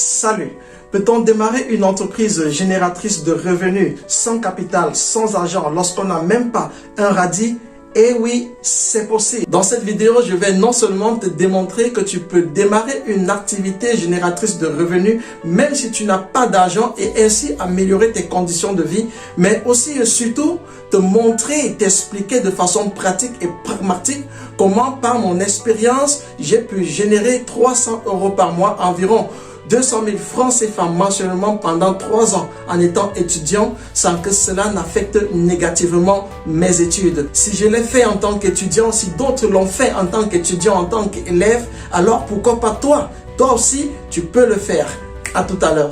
Salut! Peut-on démarrer une entreprise génératrice de revenus sans capital, sans argent, lorsqu'on n'a même pas un radis? Eh oui, c'est possible. Dans cette vidéo, je vais non seulement te démontrer que tu peux démarrer une activité génératrice de revenus même si tu n'as pas d'argent et ainsi améliorer tes conditions de vie, mais aussi et surtout te montrer et t'expliquer de façon pratique et pragmatique comment par mon expérience, j'ai pu générer 300 € par mois, environ 200 000 francs CFA mensuellement pendant 3 ans en étant étudiant sans que cela n'affecte négativement mes études. Si je l'ai fait en tant qu'étudiant, si d'autres l'ont fait en tant qu'étudiant, en tant qu'élève, alors pourquoi pas toi? Toi aussi, tu peux le faire. À tout à l'heure.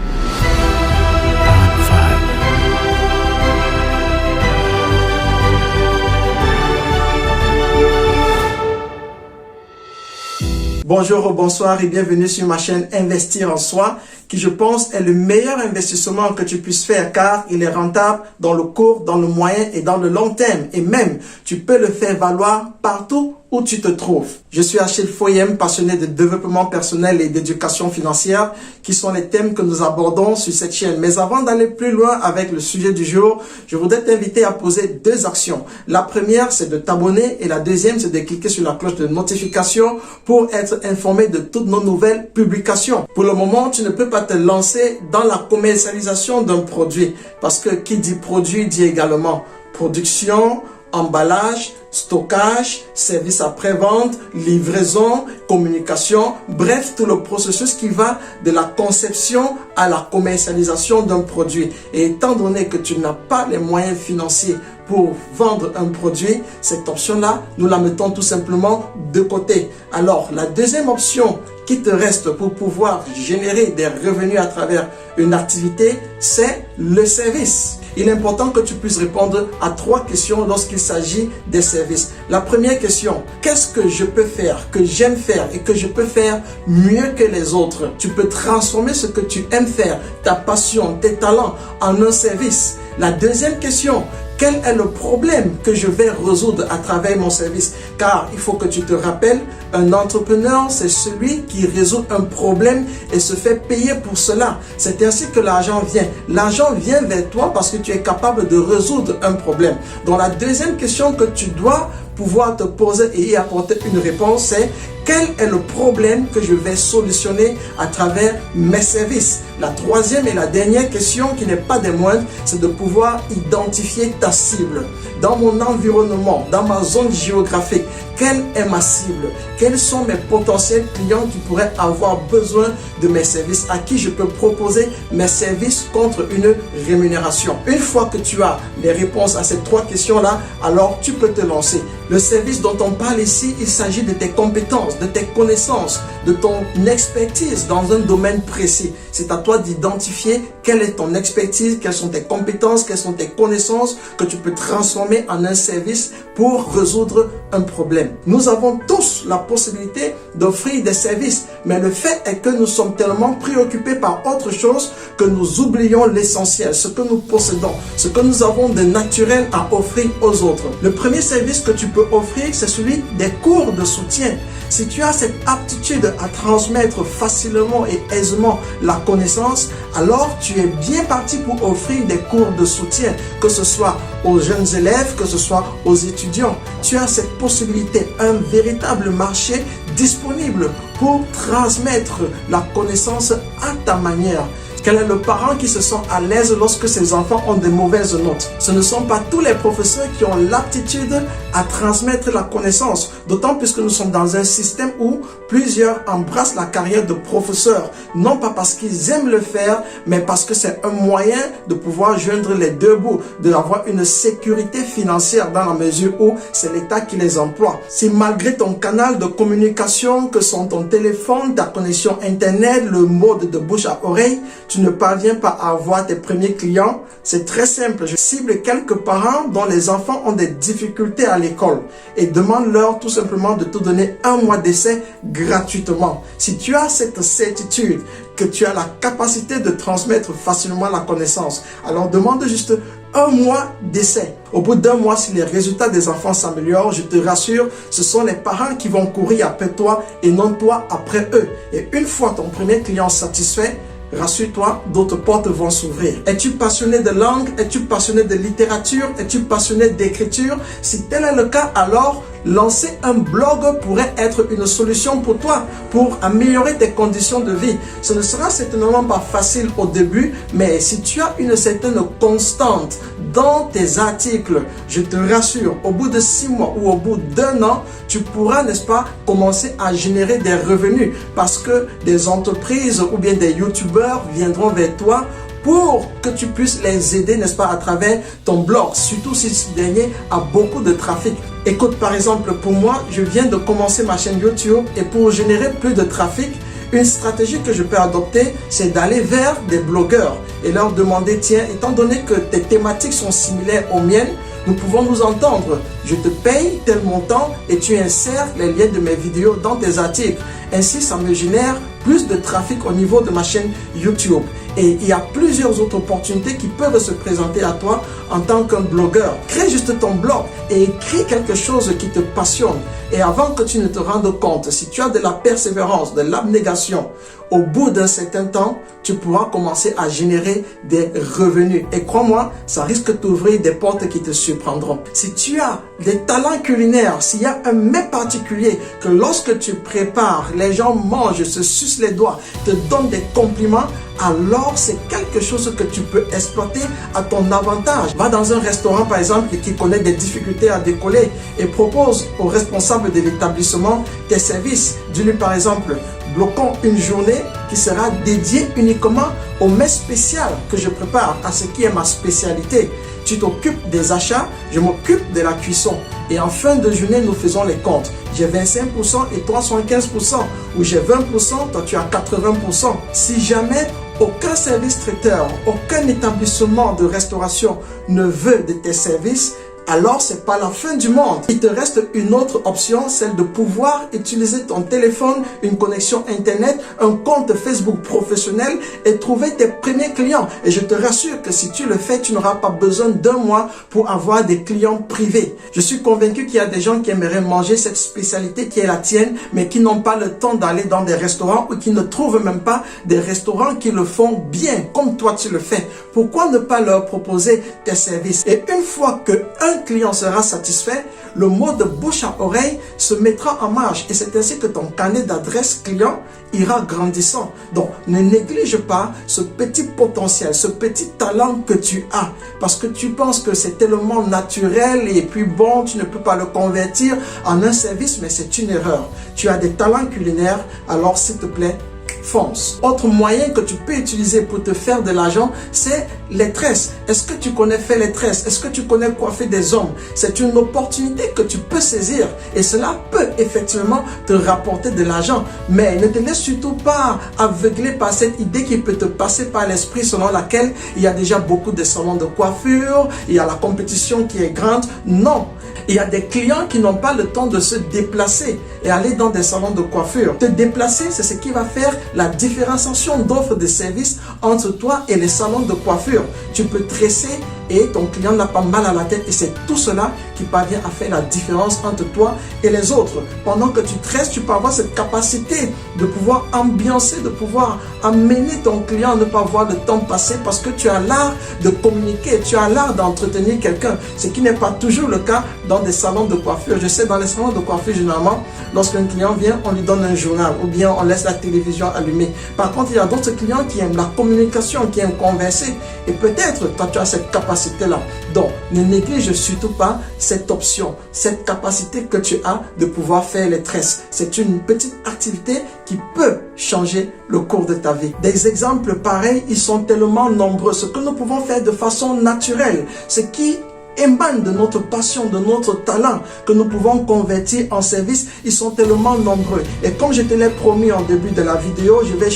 Bonjour, bonsoir et bienvenue sur ma chaîne Investir en Soi, qui je pense est le meilleur investissement que tu puisses faire car il est rentable dans le court, dans le moyen et dans le long terme. Et même, tu peux le faire valoir partout où tu te trouves. Je suis Achille Foyem, passionné de développement personnel et d'éducation financière, qui sont les thèmes que nous abordons sur cette chaîne. Mais avant d'aller plus loin avec le sujet du jour, je voudrais t'inviter à poser 2 actions. La première, c'est de t'abonner et la deuxième, c'est de cliquer sur la cloche de notification pour être informé de toutes nos nouvelles publications. Pour le moment, tu ne peux pas te lancer dans la commercialisation d'un produit parce que qui dit produit dit également production, emballage, stockage, service après-vente, livraison, communication, bref, tout le processus qui va de la conception à la commercialisation d'un produit. Et étant donné que tu n'as pas les moyens financiers pour vendre un produit, cette option-là, nous la mettons tout simplement de côté. Alors, la deuxième option qui te reste pour pouvoir générer des revenus à travers une activité, c'est le service. Il est important que tu puisses répondre à 3 questions lorsqu'il s'agit des services. La première question, qu'est-ce que je peux faire, que j'aime faire et que je peux faire mieux que les autres? Tu peux transformer ce que tu aimes faire, ta passion, tes talents en un service. La deuxième question, quel est le problème que je vais résoudre à travers mon service? Car il faut que tu te rappelles, un entrepreneur, c'est celui qui résout un problème et se fait payer pour cela. C'est ainsi que l'argent vient. L'argent vient vers toi parce que tu es capable de résoudre un problème. Donc la deuxième question que tu dois pouvoir te poser et y apporter une réponse, c'est quel est le problème que je vais solutionner à travers mes services? La troisième et la dernière question, qui n'est pas des moindres, c'est de pouvoir identifier ta cible. Dans mon environnement, dans ma zone géographique, quelle est ma cible? Quels sont mes potentiels clients qui pourraient avoir besoin de mes services, à qui je peux proposer mes services contre une rémunération? Une fois que tu as les réponses à ces 3 questions-là, alors tu peux te lancer. Le service dont on parle ici, il s'agit de tes compétences, de tes connaissances, de ton expertise dans un domaine précis. C'est à toi d'identifier quelle est ton expertise, quelles sont tes compétences, quelles sont tes connaissances que tu peux transformer en un service pour résoudre un problème. Nous avons tous la possibilité d'offrir des services, mais le fait est que nous sommes tellement préoccupés par autre chose que nous oublions l'essentiel, ce que nous possédons, ce que nous avons de naturel à offrir aux autres. Le premier service que tu peux offrir, c'est celui des cours de soutien. Si tu as cette aptitude à transmettre facilement et aisément la connaissance, alors tu es bien parti pour offrir des cours de soutien, que ce soit aux jeunes élèves, que ce soit aux étudiants. Tu as cette possibilité, un véritable marché disponible pour transmettre la connaissance à ta manière. Quel est le parent qui se sent à l'aise lorsque ses enfants ont de mauvaises notes? Ce ne sont pas tous les professeurs qui ont l'aptitude à transmettre la connaissance, d'autant plus que nous sommes dans un système où plusieurs embrassent la carrière de professeur, non pas parce qu'ils aiment le faire, mais parce que c'est un moyen de pouvoir joindre les 2 bouts, d'avoir une sécurité financière dans la mesure où c'est l'État qui les emploie. Si malgré ton canal de communication, que sont ton téléphone, ta connexion internet, le mode de bouche à oreille, tu ne parviens pas à avoir tes premiers clients, c'est très simple. Je cible quelques parents dont les enfants ont des difficultés à l'école et demande-leur tout simplement de te donner 1 mois d'essai gratuitement. Si tu as cette certitude que tu as la capacité de transmettre facilement la connaissance, alors demande juste 1 mois d'essai. Au bout d'1 mois, si les résultats des enfants s'améliorent, je te rassure, ce sont les parents qui vont courir après toi et non toi après eux. Et une fois ton premier client satisfait, rassure-toi, d'autres portes vont s'ouvrir. Es-tu passionné de langue? Es-tu passionné de littérature? Es-tu passionné d'écriture? Si tel est le cas, alors lancer un blog pourrait être une solution pour toi, pour améliorer tes conditions de vie. Ce ne sera certainement pas facile au début, mais si tu as une certaine constante dans tes articles, je te rassure, au bout de 6 mois ou au bout d'1 an, tu pourras, n'est-ce pas, commencer à générer des revenus parce que des entreprises ou bien des youtubeurs viendront vers toi pour que tu puisses les aider, n'est-ce pas, à travers ton blog, surtout si ce dernier a beaucoup de trafic. Écoute, par exemple, pour moi, je viens de commencer ma chaîne YouTube et pour générer plus de trafic, une stratégie que je peux adopter, c'est d'aller vers des blogueurs et leur demander, tiens, étant donné que tes thématiques sont similaires aux miennes, nous pouvons nous entendre. Je te paye tel montant et tu insères les liens de mes vidéos dans tes articles. Ainsi, ça me génère plus de trafic au niveau de ma chaîne YouTube. Et il y a plusieurs autres opportunités qui peuvent se présenter à toi en tant qu'un blogueur. Crée juste ton blog et écris quelque chose qui te passionne. Et avant que tu ne te rendes compte, si tu as de la persévérance, de l'abnégation, au bout d'un certain temps, tu pourras commencer à générer des revenus. Et crois-moi, ça risque d'ouvrir des portes qui te surprendront. Si tu as des talents culinaires, s'il y a un mets particulier que lorsque tu prépares, les gens mangent, se sucent les doigts, te donnent des compliments, alors c'est quelque chose que tu peux exploiter à ton avantage. Va dans un restaurant par exemple qui connaît des difficultés à décoller et propose au responsable de l'établissement tes services. Dis-lui par exemple, bloquons une journée qui sera dédiée uniquement au mets spécial que je prépare, à ce qui est ma spécialité. Tu t'occupes des achats, je m'occupe de la cuisson. Et en fin de journée, nous faisons les comptes. J'ai 25% et toi 75%. Ou j'ai 20%, toi tu as 80%. Si jamais aucun service traiteur, aucun établissement de restauration ne veut de tes services, alors c'est pas la fin du monde. Il te reste une autre option, celle de pouvoir utiliser ton téléphone, une connexion internet, un compte Facebook professionnel et trouver tes premiers clients. Et je te rassure que si tu le fais, tu n'auras pas besoin d'1 mois pour avoir des clients privés. Je suis convaincu qu'il y a des gens qui aimeraient manger cette spécialité qui est la tienne, mais qui n'ont pas le temps d'aller dans des restaurants ou qui ne trouvent même pas des restaurants qui le font bien, comme toi tu le fais. Pourquoi ne pas leur proposer tes services? Et une fois que un client sera satisfait, le mot de bouche à oreille se mettra en marche et c'est ainsi que ton carnet d'adresse client ira grandissant. Donc, ne néglige pas ce petit potentiel, ce petit talent que tu as parce que tu penses que c'est tellement naturel et puis bon, tu ne peux pas le convertir en un service, mais c'est une erreur. Tu as des talents culinaires, alors s'il te plaît, fonce. Autre moyen que tu peux utiliser pour te faire de l'argent, c'est les tresses. Est-ce que tu connais faire les tresses? Est-ce que tu connais coiffer des hommes? C'est une opportunité que tu peux saisir et cela peut effectivement te rapporter de l'argent. Mais ne te laisse surtout pas aveugler par cette idée qui peut te passer par l'esprit selon laquelle il y a déjà beaucoup de salons de coiffure, il y a la compétition qui est grande. Non! Il y a des clients qui n'ont pas le temps de se déplacer et aller dans des salons de coiffure. Te déplacer, c'est ce qui va faire la différenciation d'offres de services entre toi et les salons de coiffure. Tu peux tresser et ton client n'a pas mal à la tête et c'est tout cela qui parvient à faire la différence entre toi et les autres. Pendant que tu tresses, tu peux avoir cette capacité de pouvoir ambiancer, de pouvoir amener ton client à ne pas voir le temps passer parce que tu as l'art de communiquer, tu as l'art d'entretenir quelqu'un, ce qui n'est pas toujours le cas dans des salons de coiffure. Je sais, dans les salons de coiffure, généralement, lorsqu'un client vient, on lui donne un journal ou bien on laisse la télévision allumée. Par contre, il y a d'autres clients qui aiment la communication, qui aiment converser et peut-être toi tu as cette capacité-là. Donc, ne néglige surtout pas cette option, cette capacité que tu as de pouvoir faire les tresses. C'est une petite activité qui peut changer le cours de ta vie. Des exemples pareils, ils sont tellement nombreux. Ce que nous pouvons faire de façon naturelle, ce qui émanent de notre passion, de notre talent que nous pouvons convertir en service, ils sont tellement nombreux. Et comme je te l'ai promis en début de la vidéo, je vais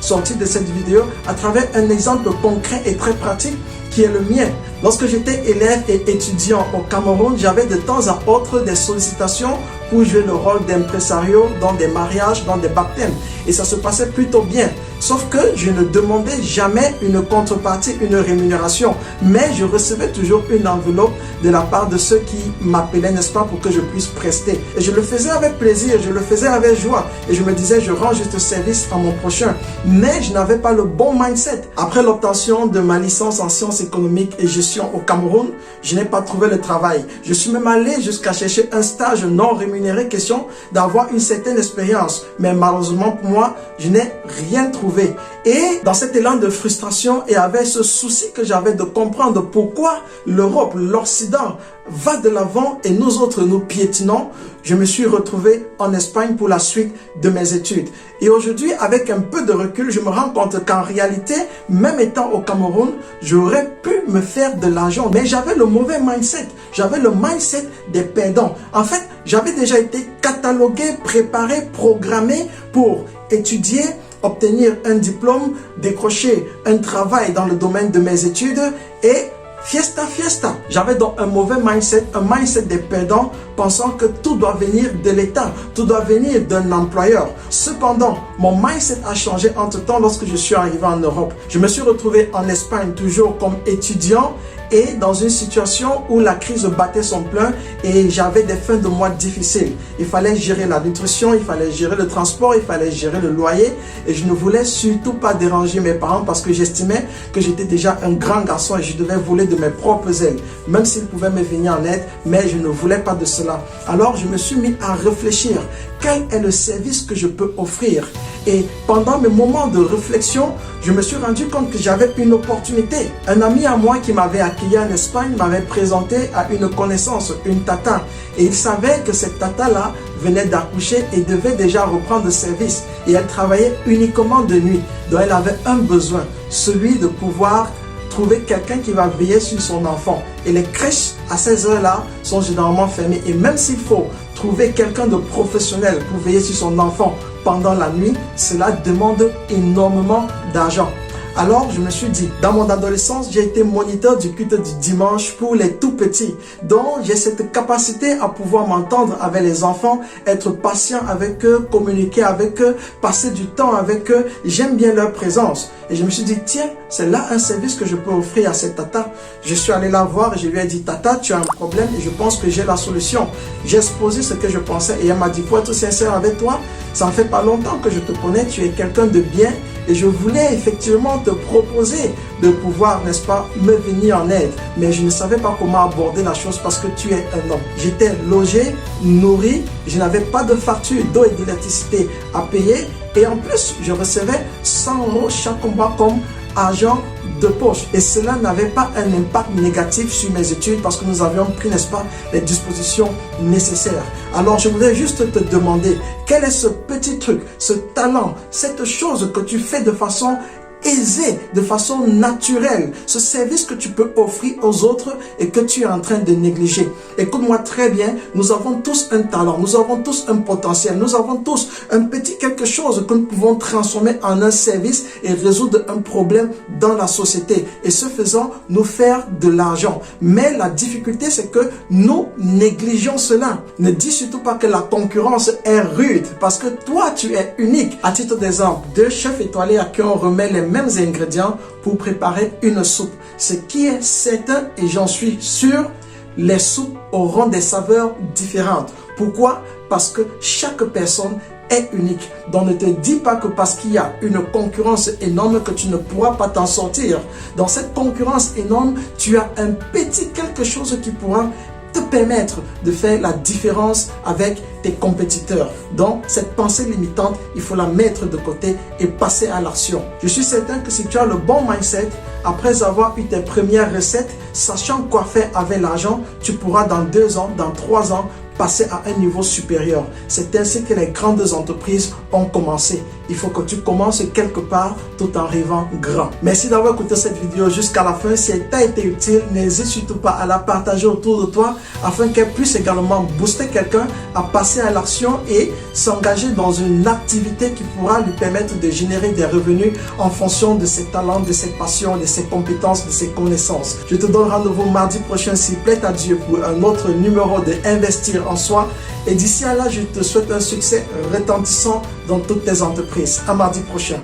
sortir de cette vidéo à travers un exemple concret et très pratique qui est le mien. Lorsque j'étais élève et étudiant au Cameroun, j'avais de temps à autre des sollicitations pour jouer le rôle d'impresario dans des mariages, dans des baptêmes. Et ça se passait plutôt bien. Sauf que je ne demandais jamais une contrepartie, une rémunération. Mais je recevais toujours une enveloppe de la part de ceux qui m'appelaient, n'est-ce pas, pour que je puisse prester. Et je le faisais avec plaisir, je le faisais avec joie. Et je me disais, je rends juste service à mon prochain. Mais je n'avais pas le bon mindset. Après l'obtention de ma licence en sciences économiques et gestion au Cameroun, je n'ai pas trouvé le travail. Je suis même allé jusqu'à chercher un stage non rémunéré, question d'avoir une certaine expérience. Mais malheureusement pour moi, je n'ai rien trouvé. Et dans cet élan de frustration et avec ce souci que j'avais de comprendre pourquoi l'Europe, l'Occident va de l'avant et nous autres nous piétinons, je me suis retrouvé en Espagne pour la suite de mes études. Et aujourd'hui, avec un peu de recul, je me rends compte qu'en réalité, même étant au Cameroun, j'aurais pu me faire de l'argent. Mais j'avais le mauvais mindset. J'avais le mindset des perdants. En fait, j'avais déjà été catalogué, préparé, programmé pour étudier, obtenir un diplôme, décrocher un travail dans le domaine de mes études et fiesta, fiesta. J'avais donc un mauvais mindset, un mindset des perdants, pensant que tout doit venir de l'État, tout doit venir d'un employeur. Cependant, mon mindset a changé entre-temps lorsque je suis arrivé en Europe. Je me suis retrouvé en Espagne toujours comme étudiant et dans une situation où la crise battait son plein et j'avais des fins de mois difficiles. Il fallait gérer la nutrition, il fallait gérer le transport, il fallait gérer le loyer et je ne voulais surtout pas déranger mes parents parce que j'estimais que j'étais déjà un grand garçon et je devais voler de mes propres ailes, même s'ils pouvaient me venir en aide, mais je ne voulais pas de cela. Alors je me suis mis à réfléchir, quel est le service que je peux offrir? Et pendant mes moments de réflexion, je me suis rendu compte que j'avais une opportunité. Un ami à moi qui m'avait accueilli en Espagne m'avait présenté à une connaissance, une tata. Et il savait que cette tata-là venait d'accoucher et devait déjà reprendre le service. Et elle travaillait uniquement de nuit. Donc elle avait un besoin, celui de pouvoir trouver quelqu'un qui va veiller sur son enfant. Et les crèches à ces heures-là sont généralement fermées. Et même s'il faut trouver quelqu'un de professionnel pour veiller sur son enfant pendant la nuit, cela demande énormément d'argent. Alors je me suis dit, dans mon adolescence, j'ai été moniteur du culte du dimanche pour les tout petits. Donc j'ai cette capacité à pouvoir m'entendre avec les enfants, être patient avec eux, communiquer avec eux, passer du temps avec eux. J'aime bien leur présence. Et je me suis dit, tiens, c'est là un service que je peux offrir à cette tata. Je suis allé la voir et je lui ai dit, tata, tu as un problème et je pense que j'ai la solution. J'ai exposé ce que je pensais et elle m'a dit, pour être sincère avec toi, ça ne fait pas longtemps que je te connais, tu es quelqu'un de bien et je voulais effectivement te proposer de pouvoir, n'est-ce pas, me venir en aide. Mais je ne savais pas comment aborder la chose parce que tu es un homme. J'étais logé, nourri, je n'avais pas de facture d'eau et d'électricité à payer et en plus, je recevais 100 € chaque mois comme argent de poche. Et cela n'avait pas un impact négatif sur mes études parce que nous avions pris, n'est-ce pas, les dispositions nécessaires. Alors, je voulais juste te demander, quel est ce petit truc, ce talent, cette chose que tu fais de façon aisée, de façon naturelle, ce service que tu peux offrir aux autres et que tu es en train de négliger. Écoute-moi très bien, nous avons tous un talent, nous avons tous un potentiel, nous avons tous un petit quelque chose que nous pouvons transformer en un service et résoudre un problème dans la société. Et ce faisant, nous faire de l'argent. Mais la difficulté, c'est que nous négligeons cela. Ne dis surtout pas que la concurrence est rude parce que toi, tu es unique. À titre d'exemple, 2 chefs étoilés à qui on remet les mêmes ingrédients pour préparer une soupe. Ce qui est certain, et j'en suis sûr, les soupes auront des saveurs différentes. Pourquoi? Parce que chaque personne est unique. Donc ne te dis pas que parce qu'il y a une concurrence énorme que tu ne pourras pas t'en sortir. Dans cette concurrence énorme, tu as un petit quelque chose qui pourra te permettre de faire la différence avec tes compétiteurs. Donc, cette pensée limitante, il faut la mettre de côté et passer à l'action. Je suis certain que si tu as le bon mindset, après avoir eu tes premières recettes, sachant quoi faire avec l'argent, tu pourras dans 2 ans, dans 3 ans, passer à un niveau supérieur. C'est ainsi que les grandes entreprises ont commencé. Il faut que tu commences quelque part tout en rêvant grand. Merci d'avoir écouté cette vidéo jusqu'à la fin. Si elle t'a été utile, n'hésite surtout pas à la partager autour de toi afin qu'elle puisse également booster quelqu'un à passer à l'action et s'engager dans une activité qui pourra lui permettre de générer des revenus en fonction de ses talents, de ses passions, de ses compétences, de ses connaissances. Je te donne rendez-vous mardi prochain s'il plaît à Dieu pour un autre numéro de Investir en soi. Et d'ici à là, je te souhaite un succès retentissant dans toutes tes entreprises. À mardi prochain.